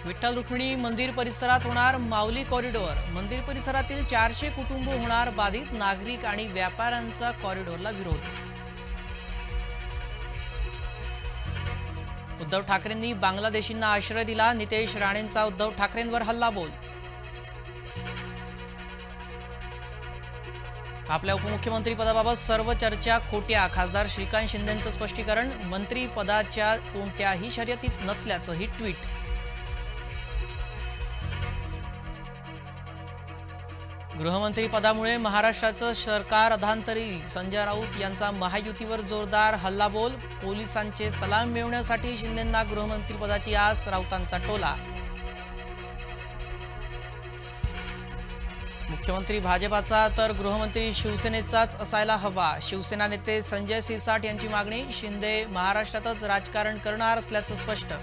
विठ्ठल रुक्मिणी मंदिर परिसरात होणार माऊली कॉरिडॉर। मंदिर परिसरातील 400 कुटुंब होणार बाधित। नागरिक आणि व्यापाऱ्यांचा कॉरिडॉरला विरोध। उद्धव ठाकरेंनी बांगलादेशींना आश्रय दिला। नितेश राणेंचा उद्धव ठाकरेंवर हल्लाबोल। आपल्या उपमुख्यमंत्री पदाबाबत सर्व चर्चा खोट्या। खासदार श्रीकांत शिंदेंचं स्पष्टीकरण। मंत्री पदाच्या कोणत्याही शर्यतीत नसल्याचं ही ट्विट। गृहमंत्री पदामुळे महाराष्ट्राचं सरकार अधांतरी। संजय राऊत यांचा महायुतीवर जोरदार हल्लाबोल। पोलिसांचे सलाम मिळवण्यासाठी शिंदेंना गृहमंत्री पदाची आस। राऊतांचा टोला। मुख्यमंत्री भाजपाचा तर गृहमंत्री शिवसेनेचाच असायला हवा। शिवसेना नेते संजय सिरसाट यांची मागणी। शिंदे महाराष्ट्रातच राजकारण करणार असल्याचं स्पष्ट।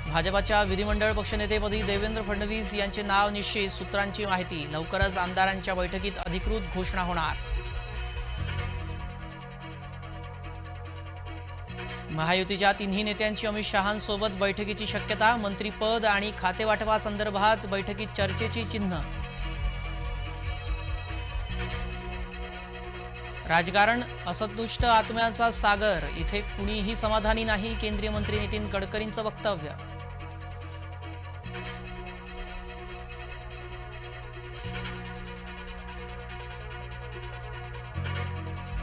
भाजपाच्या विधिमंडळ पक्षनेतेपदी देवेंद्र फडणवीस यांचे नाव निश्चित। सूत्रांची माहिती। लवकरच आमदारांच्या बैठकीत अधिकृत घोषणा होणार। महायुतीच्या तिन्ही नेत्यांची अमित शहांसोबत बैठकीची शक्यता। मंत्रीपद आणि खातेवाटपासंदर्भात बैठकीत चर्चेची चिन्ह। राजकारण असंतुष्ट आत्म्याचा सागर। इथे कुणीही समाधानी नाही। केंद्रीय मंत्री नितीन गडकरींचं वक्तव्य।